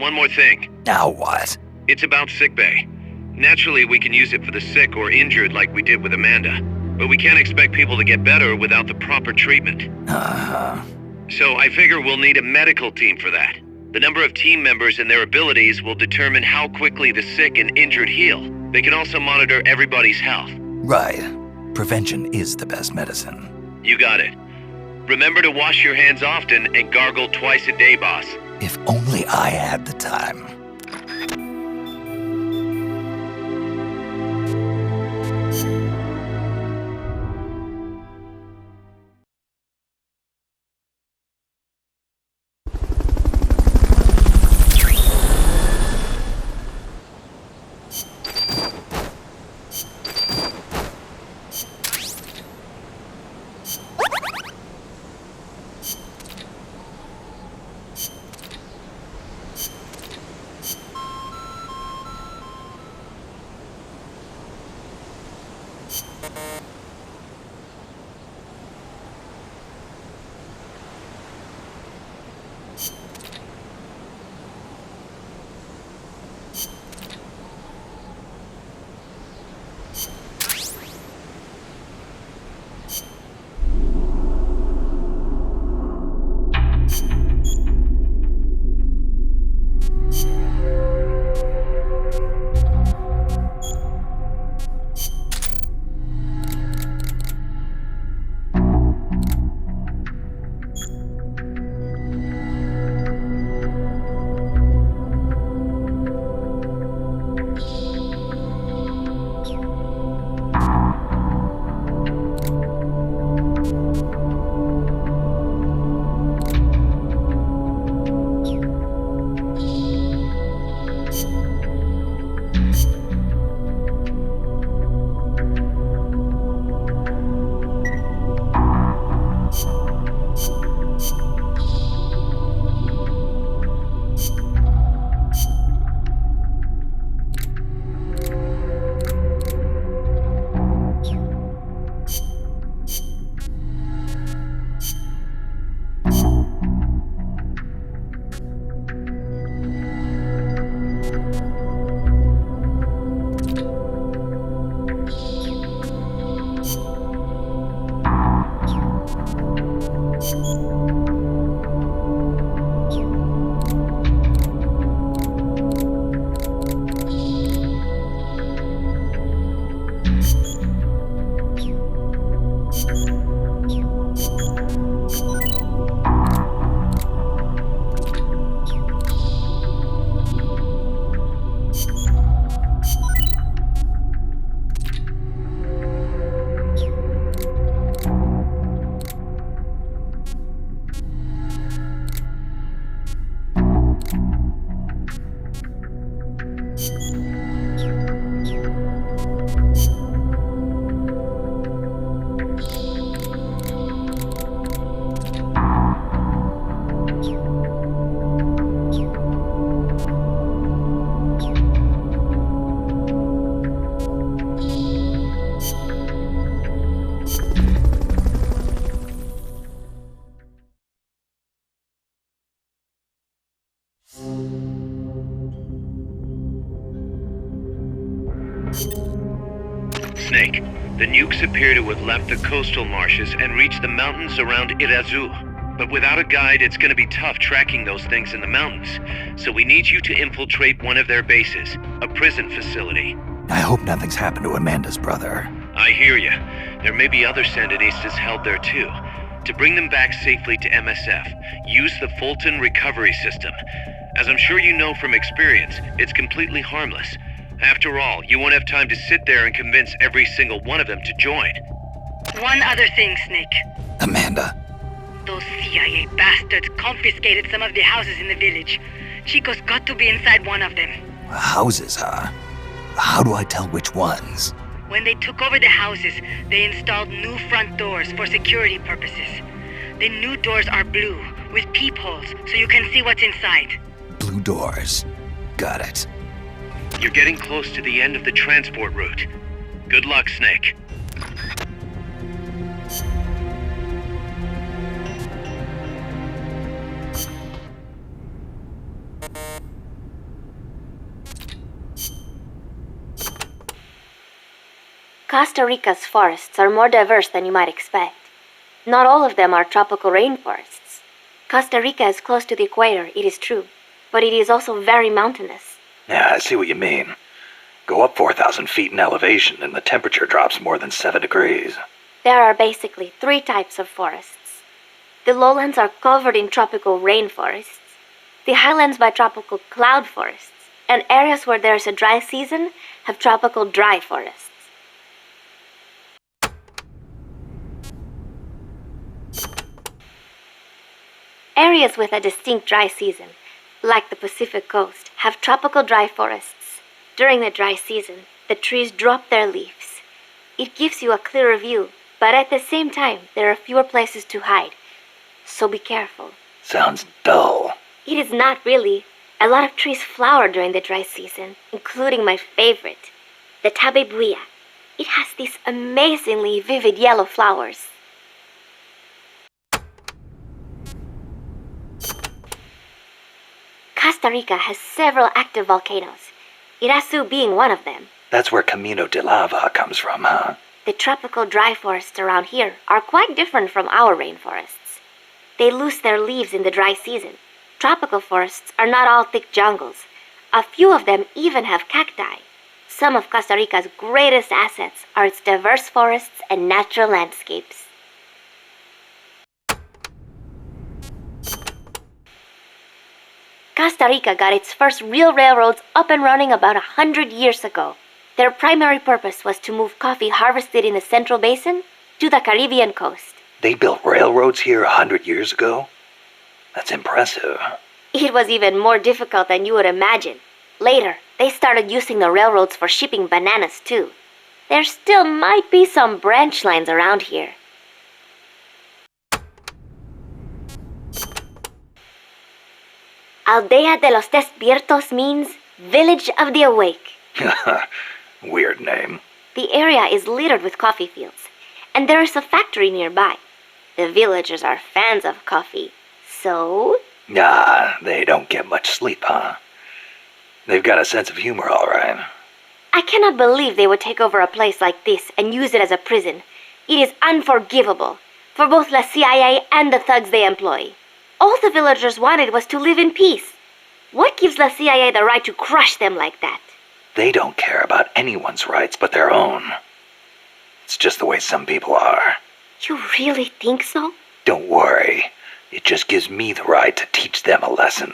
one more thing. Now what? It's about sickbay. Naturally, we can use it for the sick or injured like we did with Amanda, but we can't expect people to get better without the proper treatment. Uh-huh. So I figure we'll need a medical team for that. The number of team members and their abilities will determine how quickly the sick and injured heal. They can also monitor everybody's health. Right. Prevention is the best medicine. You got it. Remember to wash your hands often and gargle twice a day, boss. If only I had the time. Snake, the nukes appear to have left the coastal marshes and reached the mountains around Irazu. But without a guide, it's gonna be tough tracking those things in the mountains. So we need you to infiltrate one of their bases, a prison facility. I hope nothing's happened to Amanda's brother. I hear ya. There may be other Sandinistas held there too. To bring them back safely to MSF, use the Fulton recovery system. As I'm sure you know from experience, it's completely harmless. After all, you won't have time to sit there and convince every single one of them to join. One other thing, Snake. Amanda. Those CIA bastards confiscated some of the houses in the village. Chico's got to be inside one of them. Houses, huh? How do I tell which ones? When they took over the houses, they installed new front doors for security purposes. The new doors are blue, with peepholes, so you can see what's inside. Blue doors. Got it. You're getting close to the end of the transport route. Good luck, Snake. Costa Rica's forests are more diverse than you might expect. Not all of them are tropical rainforests. Costa Rica is close to the equator, it is true, but it is also very mountainous. Yeah, I see what you mean. Go up 4,000 feet in elevation and the temperature drops more than 7 degrees. There are basically 3 types of forests. The lowlands are covered in tropical rainforests, the highlands by tropical cloud forests, and areas where there is a dry season have tropical dry forests. Areas with a distinct dry season, like the Pacific coast, have tropical dry forests. During the dry season, the trees drop their leaves. It gives you a clearer view, but at the same time, there are fewer places to hide. So be careful. Sounds dull. It is not really. A lot of trees flower during the dry season, including my favorite, the tabebuia. It has these amazingly vivid yellow flowers. Costa Rica has several active volcanoes, Irasu being one of them. That's where Camino de Lava comes from, huh? The tropical dry forests around here are quite different from our rainforests. They lose their leaves in the dry season. Tropical forests are not all thick jungles. A few of them even have cacti. Some of Costa Rica's greatest assets are its diverse forests and natural landscapes. Costa Rica got its first real railroads up and running about 100 years ago. Their primary purpose was to move coffee harvested in the Central Basin to the Caribbean coast. They built railroads here 100 years ago? That's impressive. It was even more difficult than you would imagine. Later, they started using the railroads for shipping bananas too. There still might be some branch lines around here. Aldea de los Despiertos means Village of the Awake. Weird name. The area is littered with coffee fields, and there is a factory nearby. The villagers are fans of coffee, so... Ah, they don't get much sleep, huh? They've got a sense of humor, all right. I cannot believe they would take over a place like this and use it as a prison. It is unforgivable for both the CIA and the thugs they employ. All the villagers wanted was to live in peace. What gives the CIA the right to crush them like that? They don't care about anyone's rights but their own. It's just the way some people are. You really think so? Don't worry. It just gives me the right to teach them a lesson.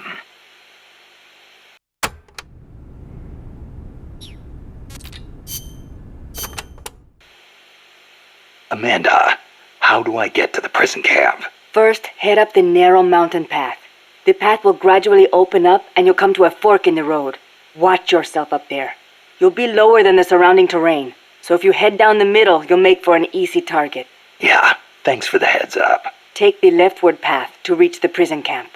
Amanda, how do I get to the prison camp? First, head up the narrow mountain path. The path will gradually open up and you'll come to a fork in the road. Watch yourself up there. You'll be lower than the surrounding terrain, so if you head down the middle, you'll make for an easy target. Yeah, thanks for the heads up. Take the leftward path to reach the prison camp.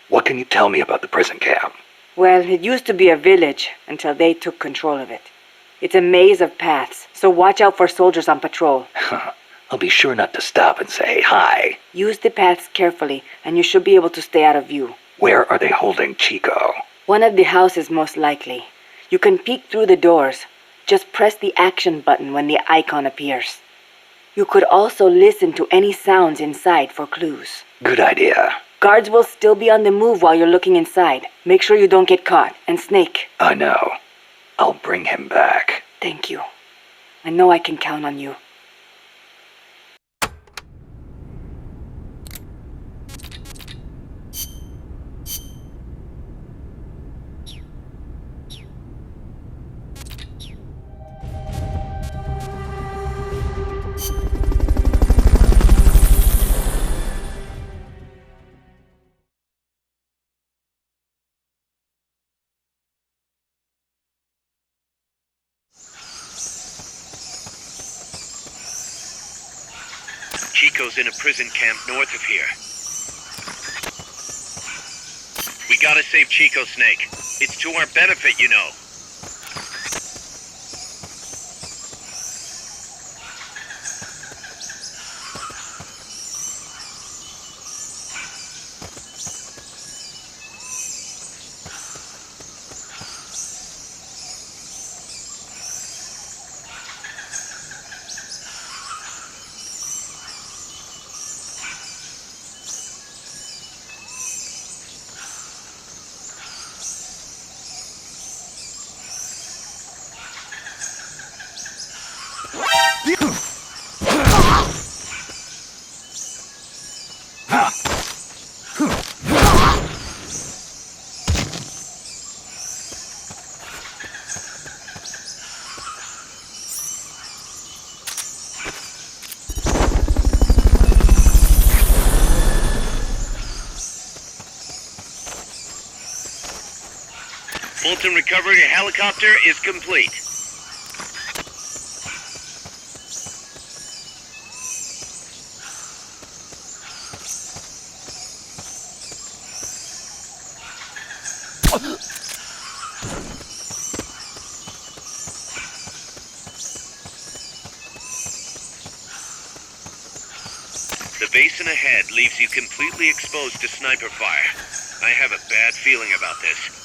What can you tell me about the prison camp? Well, it used to be a village until they took control of it. It's a maze of paths, so watch out for soldiers on patrol. I'll be sure not to stop and say hi. Use the paths carefully, and you should be able to stay out of view. Where are they holding Chico? One of the houses, most likely. You can peek through the doors. Just press the action button when the icon appears. You could also listen to any sounds inside for clues. Good idea. Guards will still be on the move while you're looking inside. Make sure you don't get caught. And Snake. I know. I'll bring him back. Thank you. I know I can count on you. Chico's in a prison camp north of here. We gotta save Chico, Snake. It's to our benefit, you know. Fulton recovery helicopter is complete. The basin ahead leaves you completely exposed to sniper fire. I have a bad feeling about this.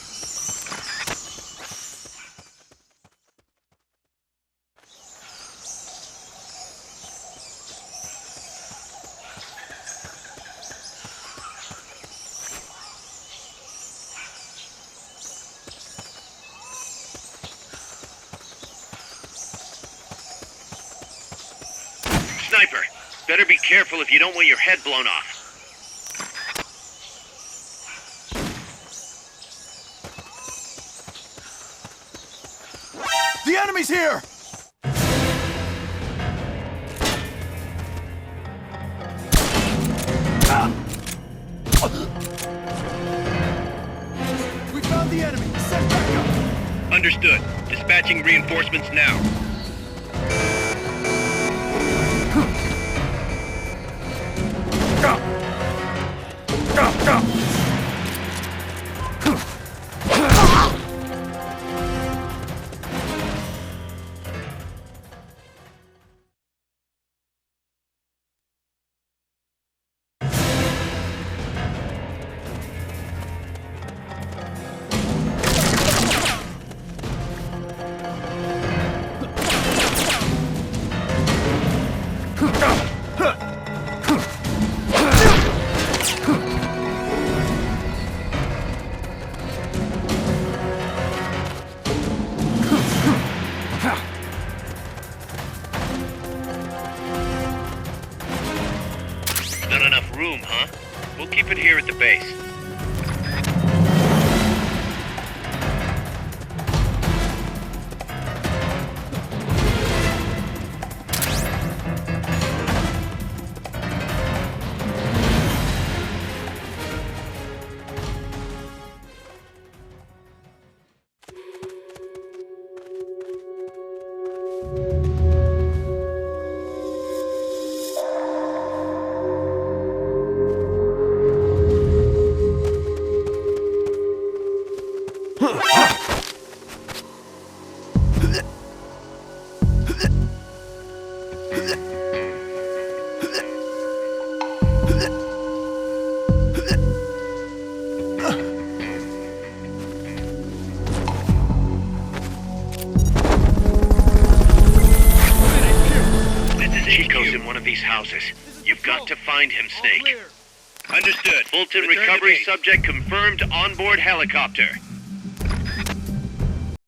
Sniper, better be careful if you don't want your head blown off. The enemy's here! We found the enemy! Send backup! Understood. Dispatching reinforcements now. Not enough room, huh? We'll keep it here at the base. Chico's in one of these houses. You've got to find him, Snake. Understood. Fulton recovery subject confirmed onboard helicopter.